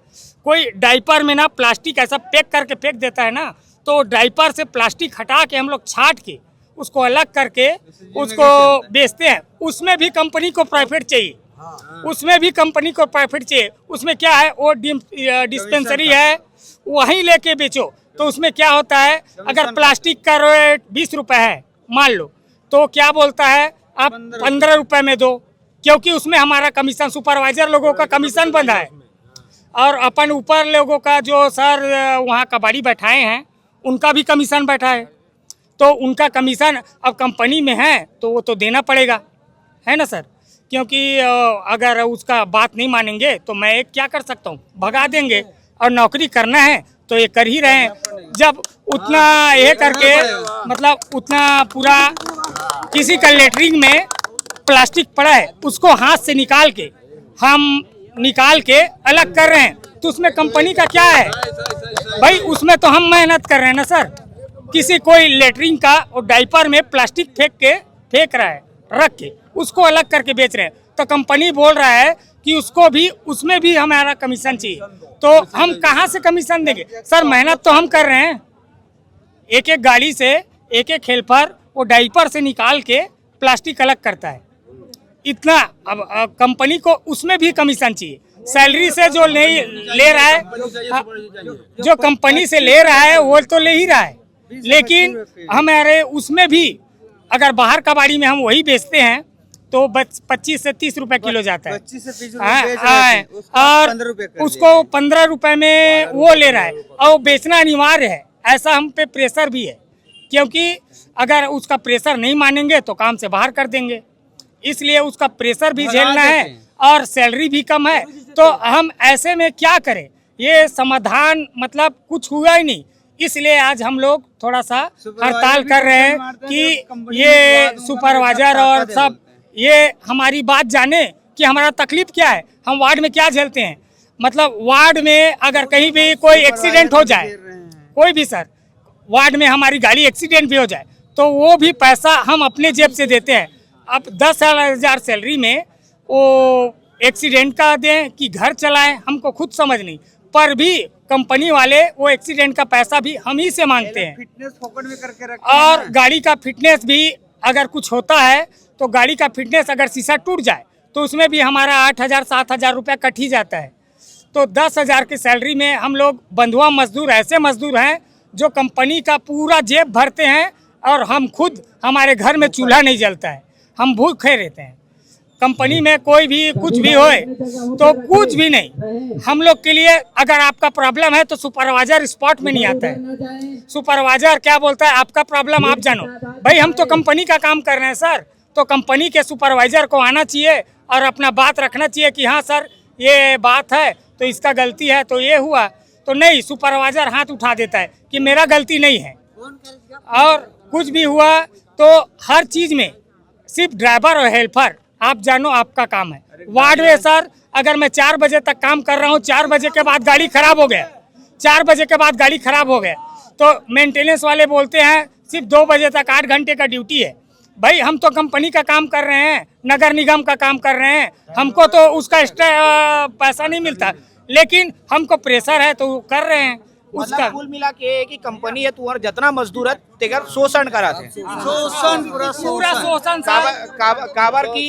[SPEAKER 3] कोई डाइपर में ना प्लास्टिक ऐसा पैक करके फेंक देता है ना, तो डाइपर से प्लास्टिक हटा के हम लोग छाट के उसको अलग करके उसको बेचते हैं। उसमें भी कंपनी को प्रॉफिट चाहिए, उसमें क्या है, वो डिस्पेंसरी है वहीं लेके बेचो। तो उसमें क्या होता है, अगर प्लास्टिक का रेट 20 रुपये है मान लो, तो क्या बोलता है आप 15 रुपये में दो, क्योंकि उसमें हमारा कमीशन, सुपरवाइजर लोगों का कमीशन बंधा है और अपन ऊपर लोगों का जो सर वहाँ कबाड़ी बैठाए हैं उनका भी कमीशन बैठा है। तो उनका कमीशन अब कंपनी में है तो वो तो देना पड़ेगा, है ना सर, क्योंकि अगर उसका बात नहीं मानेंगे तो मैं क्या कर सकता हूँ, भगा देंगे। और नौकरी करना है तो ये कर ही रहे हैं। जब उतना ये करके मतलब उतना पूरा किसी का लेटरिन में प्लास्टिक पड़ा है उसको हाथ से निकाल के अलग कर रहे हैं, तो उसमें कंपनी का क्या है भाई, उसमें तो हम मेहनत कर रहे हैं ना सर, किसी कोई लेटरिन का और डाइपर में प्लास्टिक फेंक रहा है, रख के उसको अलग करके बेच रहे हैं, तो कंपनी बोल रहा है कि उसको भी, उसमें भी हमारा कमीशन चाहिए। तो हम कहाँ से कमीशन देंगे सर? मेहनत तो हम कर रहे हैं, एक एक गाड़ी से एक एक हेल्पर वो डाइपर से निकाल के प्लास्टिक अलग करता है, इतना। अब कंपनी को उसमें भी कमीशन चाहिए। सैलरी से जो ले रहा है, जो कंपनी से ले रहा है वो तो ले ही रहा है, लेकिन हमारे उसमें भी अगर बाहर कबाड़ी में हम वही बेचते हैं तो 25 से 30 रुपए किलो जाता है।
[SPEAKER 7] 25 से 30
[SPEAKER 3] और उसको 15 रुपए में वो ले रहा है, और बेचना अनिवार्य है। ऐसा हम पे प्रेशर भी है, क्योंकि अगर उसका प्रेशर नहीं मानेंगे तो काम से बाहर कर देंगे, इसलिए उसका प्रेशर भी झेलना है और सैलरी भी कम है। तो हम ऐसे में क्या करें? ये समाधान मतलब कुछ हुआ ही नहीं, इसलिए आज हम लोग थोड़ा सा हड़ताल कर रहे हैं कि ये सुपरवाइजर और सब ये हमारी बात जाने कि हमारा तकलीफ क्या है, हम वार्ड में क्या झेलते हैं। मतलब वार्ड में अगर कहीं भी कोई एक्सीडेंट हो जाए, कोई भी सर वार्ड में हमारी गाड़ी एक्सीडेंट भी हो जाए तो वो भी पैसा हम अपने जेब से देते हैं। अब 10,000 सैलरी में वो एक्सीडेंट का दें कि घर चलाएं, हमको खुद समझ नहीं, पर भी कंपनी वाले वो एक्सीडेंट का पैसा भी हम ही से मांगते हैं।
[SPEAKER 7] फिटनेस फोकट में करके रखे
[SPEAKER 3] और गाड़ी का फिटनेस भी अगर कुछ होता है तो गाड़ी का फिटनेस अगर शीशा टूट जाए तो उसमें भी हमारा 8,000 7,000 रुपया कट ही जाता है। तो 10,000 की सैलरी में हम लोग बंधुआ मजदूर, ऐसे मजदूर हैं जो कंपनी का पूरा जेब भरते हैं, और हम खुद, हमारे घर में चूल्हा नहीं जलता है, हम भूखे रहते हैं। कंपनी में कोई भी कुछ भी होए तो कुछ भी नहीं, हम लोग के लिए अगर आपका प्रॉब्लम है तो सुपरवाइजर स्पॉट में नहीं आता है। सुपरवाइजर क्या बोलता है, आपका प्रॉब्लम आप जानो। भाई हम तो कंपनी का काम कर रहे हैं सर, तो कंपनी के सुपरवाइजर को आना चाहिए और अपना बात रखना चाहिए कि हाँ सर ये बात है तो इसका गलती है तो ये हुआ। तो नहीं, सुपरवाइजर हाथ उठा देता है कि मेरा गलती नहीं है, और कुछ भी हुआ तो हर चीज़ में सिर्फ ड्राइवर और हेल्पर आप जानो आपका काम है। वार्ड में सर अगर मैं 4 बजे तक काम कर रहा हूँ, 4 बजे के बाद गाड़ी खराब हो गया, 4 बजे के बाद गाड़ी खराब हो गया तो मेंटेनेंस वाले बोलते हैं सिर्फ 2 बजे तक 8 घंटे का ड्यूटी है। भाई हम तो कंपनी का काम कर रहे हैं, नगर निगम का काम कर रहे हैं, हमको तो उसका एक्स्ट्रा पैसा नहीं मिलता, लेकिन हमको प्रेशर है तो कर रहे हैं उसका।
[SPEAKER 1] मतलब कुल मिला के कि कंपनी है तुम्हारा जितना मजदूर है तेकर शोषण करा थे,
[SPEAKER 3] शोषण, पूरा शोषण
[SPEAKER 1] काबर की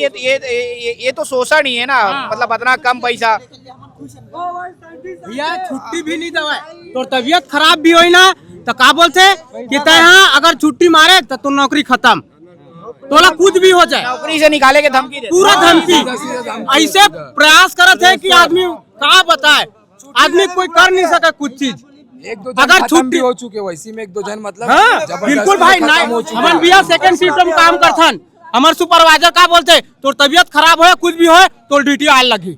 [SPEAKER 1] ये तो शोषण ही है ना। मतलब इतना कम पैसा,
[SPEAKER 6] भैया छुट्टी भी नहीं दवाए तो तबीयत खराब भी हुई ना तो का बोलते कि यहाँ अगर छुट्टी मारे तो नौकरी खत्म, तोला कुछ भी हो जाए,
[SPEAKER 1] नौकरी से निकाले के धमकी दे,
[SPEAKER 6] पूरा धमकी। ऐसे प्रयास करते है कि आदमी कहाँ बताए, आदमी कोई कर नहीं सके कुछ चीज। अगर छुट्टी
[SPEAKER 12] हो चुके वैसी में 1-2 जन मतलब
[SPEAKER 6] हाँ बिल्कुल भाई, हम भैया सेकंड शिफ्ट में काम करथन, हमारे सुपरवाइजर का बोलते तो तबीयत खराब हो कुछ भी हो तो ड्यूटी आने लगी,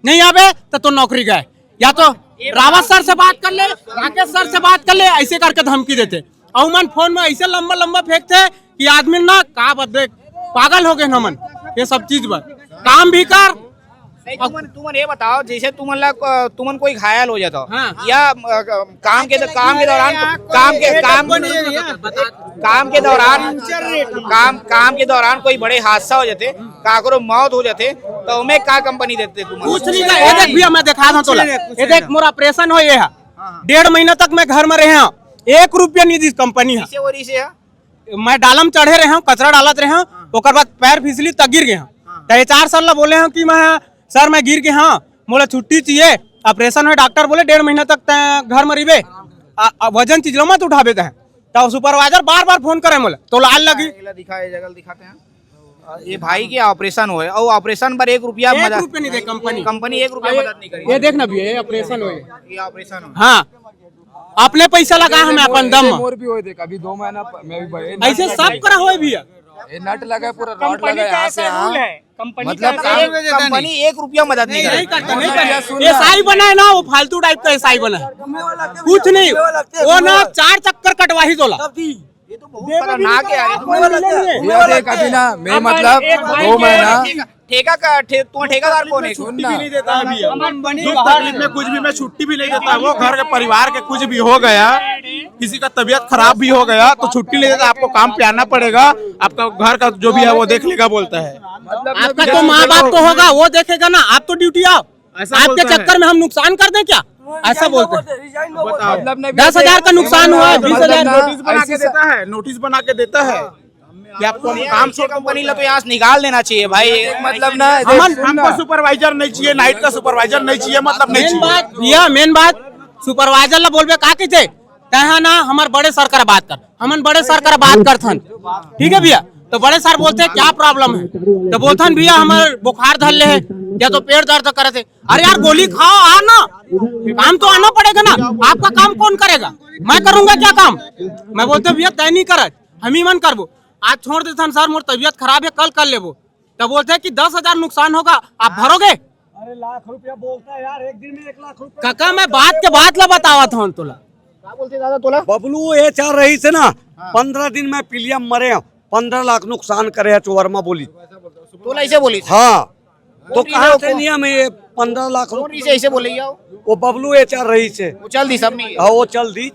[SPEAKER 6] नहीं आवे तो नौकरी गए, या तो रावत सर से बात कर ले, राकेश सर से बात कर ले, ऐसे करके धमकी देते। और मन फोन में ऐसे लंबा लंबा फेंकते कि आदमी ना का बदले पागल हो गए न मन, ये सब चीज पर काम भी कर।
[SPEAKER 1] तुमन ये बताओ, जैसे तुमन कोई घायल हो जाता
[SPEAKER 6] हाँ।
[SPEAKER 1] या काम के दौरान कोई बड़े हादसा हो जाते, काकरो मौत हो जाते तो उमें का कंपनी देते तुम?
[SPEAKER 6] कुछ नहीं, ये देख भैया मैं दिखा दूं तोला, ये देख मोर ऑपरेशन हो, ये है 1.5 महीना तक मैं घर में रहे हूँ, 1 रुपया नहीं दी कंपनी है। मैं डालम चढ़े रहे हूँ, कचरा डालत रहे हूँ, ओकर बाद पैर फिसली तक गिर गए हूँ, तो HR सर ला बोले हूँ कि मैं सर मैं गिर गए हाँ, मोला छुट्टी चाहिए, ऑपरेशन है, डॉक्टर बोले 1.5 महीना तक घर में रहिबे, वजन चीज मत उठाबे थे। तो सुपरवाइजर बार बार फोन करे मोला तो लाल लगी।
[SPEAKER 1] दिखाते हैं ये भाई के ऑपरेशन हुए और ऑपरेशन पर 1 रुपया
[SPEAKER 6] नहीं दे
[SPEAKER 1] कंपनी 1 रुपया मदद नहीं करी।
[SPEAKER 6] ये देखना भी है ऑपरेशन हुए,
[SPEAKER 1] ये ऑपरेशन
[SPEAKER 6] हाँ अपने पैसा लगा हमें अपन दम
[SPEAKER 12] और भी होए देख, अभी 2 महीना मैं भी
[SPEAKER 6] ऐसे सब करा हुए भी है,
[SPEAKER 12] ये नट लगा पूरा रॉड लगा यहाँ से यहाँ,
[SPEAKER 1] मतलब कंपनी 1 रुपया मदद नहीं करी।
[SPEAKER 6] एसआई बना है ना, वो फालतू टाइप का एसआई बना है, कुछ नहीं, वो ना 4 चक्कर कटवाही तोला,
[SPEAKER 1] तो बहुत खतरनाक है यार।
[SPEAKER 13] ये देख अभी ना मैं मतलब 2 महीना
[SPEAKER 1] तू ठेकेदार कौन है?
[SPEAKER 12] छुट्टी भी नहीं देता है भैया, दुख तकलीफ में कुछ भी मैं छुट्टी भी नहीं देता है। वो घर के परिवार के कुछ भी हो गया, किसी का तबीयत खराब भी हो गया तो छुट्टी नहीं देता, आपको काम पे आना पड़ेगा, आपका घर का जो भी है वो देख लेगा बोलता है।
[SPEAKER 6] आपका तो माँ बाप तो होगा, वो देखेगा ना, आप तो ड्यूटी आओ, आपके चक्कर में हम नुकसान कर दें क्या? ऐसा बोलते हैं।
[SPEAKER 13] मतलब
[SPEAKER 6] 10,000 का नुकसान हुआ है, 20,000
[SPEAKER 12] नोटिस बना के देता है, नोटिस बना के देता है कि आपको काम से
[SPEAKER 1] कंपनी ला तो यहाँ से निकाल देना चाहिए भाई।
[SPEAKER 13] मतलब ना
[SPEAKER 12] हमको सुपरवाइजर नहीं चाहिए, नाइट का सुपरवाइजर नहीं चाहिए, मतलब नहीं
[SPEAKER 6] मेन
[SPEAKER 12] चाहिए।
[SPEAKER 6] बात भैया, मेन बात सुपरवाइजर ला बोलबे का कीजे कहा ना हमारे बड़े सर कर बात कर, हमन बड़े सर कर बात करथन, ठीक है भैया। तो बड़े सर बोलते हैं क्या प्रॉब्लम है, तो बोलथन भैया हमारे बुखार धर ले है या तो पेट दर्द करे थे। अरे यार गोली खाओ, आ ना, काम तो आना पड़ेगा ना, आपका काम कौन करेगा? मैं करूंगा क्या काम? मैं बोलते भैया तय नहीं कर, हम ही मन करबो, आज छोड़ देते सर मोर तबीयत खराब है कल कर लेबो। तो बोलते हैं कि 10,000 नुकसान होगा, आप भरोगे?
[SPEAKER 4] अरे लाख रुपया बोलता है यार, एक दिन में 1 लाख रुपया।
[SPEAKER 6] काका मैं बात के बात ला बतावा था तोला।
[SPEAKER 1] क्या बोलते दादा तोला?
[SPEAKER 4] बबलू ये चाह रही से ना 15 दिन में पीलियम मरे, 15 लाख नुकसान करे है, चोरमा बोली।
[SPEAKER 1] तोला ऐसे बोली?
[SPEAKER 4] हाँ, तो
[SPEAKER 1] कौन
[SPEAKER 4] कहाँ
[SPEAKER 1] रीज़न
[SPEAKER 4] से नियम है ये 15 लाख
[SPEAKER 1] कौन रीज़न ऐसे बोले जाओ?
[SPEAKER 4] वो बबलू ये चाह रही से
[SPEAKER 1] वो चल दी सब नहीं।
[SPEAKER 4] हाँ वो चल दी।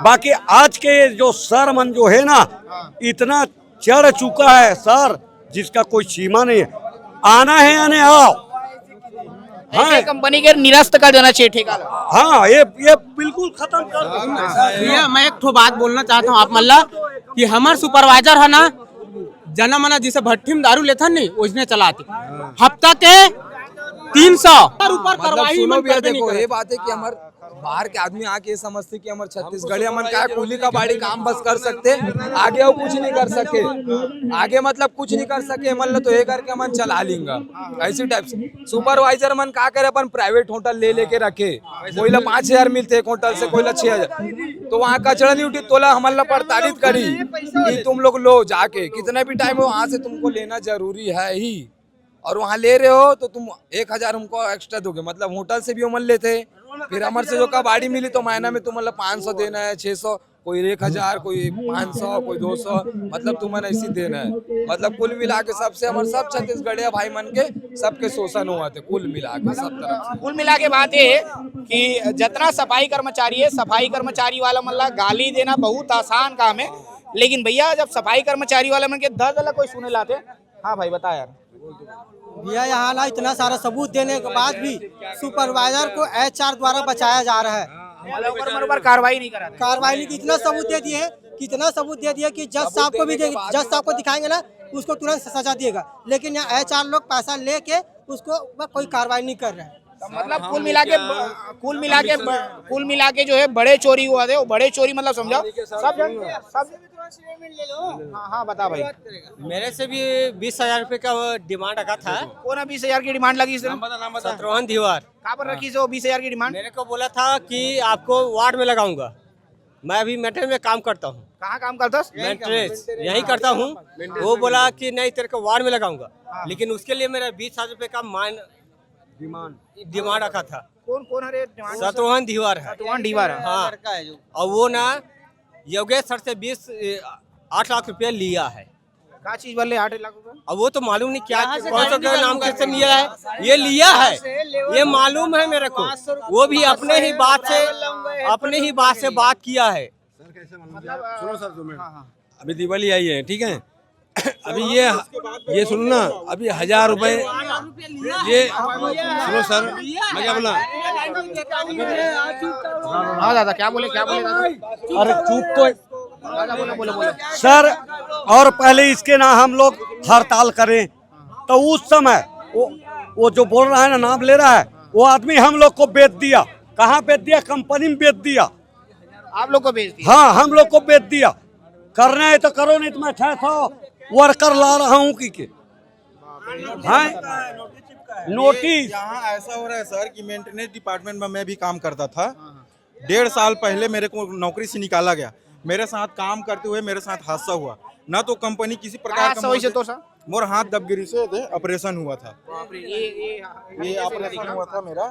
[SPEAKER 4] बाकी आज के जो सर मन जो है ना, इतना चढ़ चुका है सर जिसका कोई सीमा नहीं है। आना है आने आओ।
[SPEAKER 1] हाँ, कंपनी के निरस्त कर देना चाहिए ठेका।
[SPEAKER 4] हाँ ये बिल्कुल खत्म कर दो।
[SPEAKER 6] भैया मैं एक ठो बात बोलना चाहता हूँ आप मल्ला कि हमारे सुपरवाइजर है ना, जना मना जिसे भट्टी में दारू लेता नहीं उसने चलाती, हफ्ता के 300 ऊपर
[SPEAKER 13] मतलब सुनो भैया, देखो ये बात है कि हमारे बाहर के आदमी आके समझते कि हमारे छत्तीसगढ़ी हमन का कुली का बाड़ी काम बस कर सकते, आगे वो कुछ नहीं कर सके, आगे मतलब कुछ नहीं कर सके मतलब तो ये करके हमन चला लेंगे ऐसी टाइप से। सुपरवाइजर मन का करे अपन प्राइवेट होटल ले लेके रखे, कोई ला 5,000 मिलते एक होटल से, कोई ला 6,000, तो वहाँ कचड़ा नहीं उठी तोला हमन ला प्रताड़ित करी कि तुम लोग लो जाके, कितना भी टाइम हो वहाँ से तुमको लेना जरूरी है ही, और वहाँ ले रहे हो तो तुम 1,000 हमको एक्स्ट्रा दोगे, मतलब होटल से भी हमन लेते। फिर हमारे से जो कबाड़ी मिली तो महीना में तुम मतलब 500 देना है, 600, कोई 1,000, कोई 500, कोई 200, मतलब तुम्हें ऐसी देना है। मतलब कुल मिला के सबसे हमारे सब छत्तीसगढ़िया भाई मन के सबके शोषण हुआ थे कुल मिला के सब तरफ।
[SPEAKER 1] कुल मिला के बात ये है कि जितना सफाई कर्मचारी है, सफाई कर्मचारी वाला मतलब गाली देना बहुत आसान काम है, लेकिन भैया जब सफाई कर्मचारी वाला मन के 10 अलग कोई सुने लाते। हाँ भाई बता यार।
[SPEAKER 2] भैया यहाँ ना इतना सारा सबूत देने के बाद भी सुपरवाइजर को HR द्वारा बचाया जा रहा है,
[SPEAKER 1] पर कार्रवाई नहीं करा,
[SPEAKER 2] कार्रवाई नहीं। कितना सबूत दे दिए, कितना सबूत दे दिया कि जज साहब को भी देंगे, जज साहब को दिखाएंगे ना उसको तुरंत सजा दिएगा, लेकिन यहाँ HR लोग पैसा लेके उसको कोई कार्रवाई नहीं कर रहे हैं।
[SPEAKER 1] मतलब कुल मिला के जो है बड़े चोरी हुआ थे, वो बड़े चोरी मतलब समझाओ सब। हाँ बता भाई।
[SPEAKER 6] मेरे से भी 20,000 रुपए का डिमांड रखा था।
[SPEAKER 1] कौन 20,000 की डिमांड लगी?
[SPEAKER 6] शत्रुघ्न दीवार।
[SPEAKER 1] कहाँ पर रखी से वो 20,000 की डिमांड?
[SPEAKER 6] मेरे को बोला था कि आपको वार्ड में लगाऊंगा, मैं अभी मेट्रेस में काम करता हूँ।
[SPEAKER 1] कहाँ काम करता?
[SPEAKER 6] मेट्रेस यही करता हूँ। वो बोला कि नहीं तेरे को वार्ड में लगाऊंगा, लेकिन उसके लिए मेरा 20,000 रुपए का डिमांड रखा था।
[SPEAKER 1] कौन है?
[SPEAKER 6] शत्रुघ्न दीवार है।
[SPEAKER 1] शत्रुघ्न दीवार है।
[SPEAKER 6] हाँ, और वो ना योगेश सर से 8 लाख रुपया लिया है।
[SPEAKER 1] क्या चीज वाले 8 लाख रुपए?
[SPEAKER 6] अब वो तो मालूम नहीं क्या कौन सा नाम कैसे लिया है, ये लिया है ये मालूम है मेरे को। वो भी अपने ही बात से बात किया है।
[SPEAKER 10] सुनो सर तुम्हें, अभी दिवाली आई है, ठीक है, अभी ये सुनो ना, अभी 1,000 रुपए ये सुनो सर, मैं क्या बोला?
[SPEAKER 1] हाँ दादा क्या बोले दादा?
[SPEAKER 4] अरे चुप तो
[SPEAKER 1] दादा बोलो।
[SPEAKER 4] सर, और पहले इसके ना हम लोग हड़ताल करें तो उस समय वो जो बोल रहा है ना, नाम ले रहा है, वो आदमी हम लोग को बेच दिया। कहाँ बेच दिया? कंपनी में बेच दिया।
[SPEAKER 1] आप लोग को बेच दिया?
[SPEAKER 4] हाँ हम लोग को बेच दिया। करना है तो करो, नहीं तो मैं 600 वर्कर ला रहा हूँ की नोटिस।
[SPEAKER 12] यहाँ ऐसा हो रहा है सर कि मेंटेनेंस डिपार्टमेंट में मैं भी काम करता था। 1.5 साल पहले मेरे को नौकरी से निकाला गया। मेरे साथ काम करते हुए मेरे साथ हादसा हुआ ना, तो कंपनी किसी प्रकार का मोर हाथ दबगिरी से ऑपरेशन हुआ था। ये ऑपरेशन हुआ था मेरा।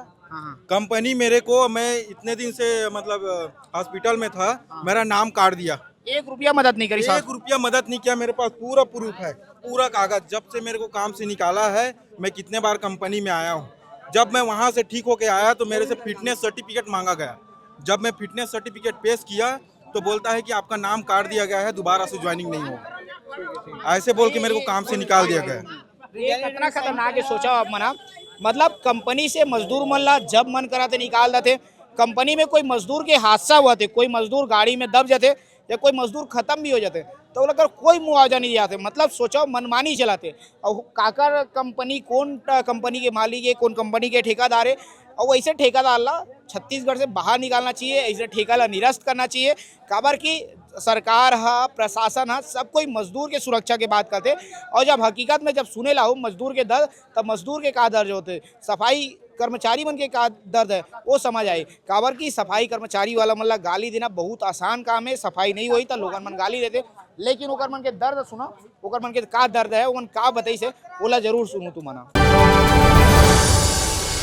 [SPEAKER 12] कंपनी मेरे को, मैं इतने दिन से मतलब हॉस्पिटल में था, मेरा नाम काट दिया
[SPEAKER 1] 1 रुपया मदद नहीं करी साहब।
[SPEAKER 12] 1 रुपया मदद नहीं किया। मेरे पास पूरा प्रूफ है, पूरा कागज। जब से मेरे को काम से निकाला है, मैं कितने बार कंपनी में आया हूँ। जब मैं वहाँ से ठीक होके आया तो मेरे से फिटनेस सर्टिफिकेट मांगा गया। जब मैं फिटनेस सर्टिफिकेट पेश किया तो बोलता है कि आपका नाम काट दिया गया है, दोबारा से ज्वाइनिंग नहीं होगा। ऐसे बोल के मेरे को काम से निकाल दिया गया।
[SPEAKER 1] ये कितना खतरनाक है, सोचा आप मना। मतलब कंपनी से मजदूर मल्ला जब मन करा थे निकाल देते। कंपनी में कोई मजदूर के हादसा हुआ थे, कोई मजदूर गाड़ी में दब जाते या कोई मजदूर खत्म भी हो जाते तो वो लोग कोई मुआवजा नहीं दिलाते। मतलब सोचो मनमानी चलाते। और काकर कंपनी कौन कंपनी के मालिक है, कौन कंपनी के ठेकेदार है, और वैसे ठेकेदार ला छत्तीसगढ़ से बाहर निकालना चाहिए। ऐसे ठेका ला निरस्त करना चाहिए। काबर की सरकार है, प्रशासन है, सब कोई मजदूर के सुरक्षा की बात करते। और जब हकीकत में जब सुने ला हो मजदूर के दर्द, तब मजदूर के का दर्द होते, सफाई कर्मचारी मन के का दर्द है वो समझ आए। काबर की सफाई कर्मचारी वाला मतलब गाली देना बहुत आसान काम है। सफाई नहीं हुई तो लोग मन गाली देते, लेकिन ओकर मन के दर्द सुना, ओकर मन के का दर्द है, ओकर का बताई से ओला जरूर सुनू तू मना।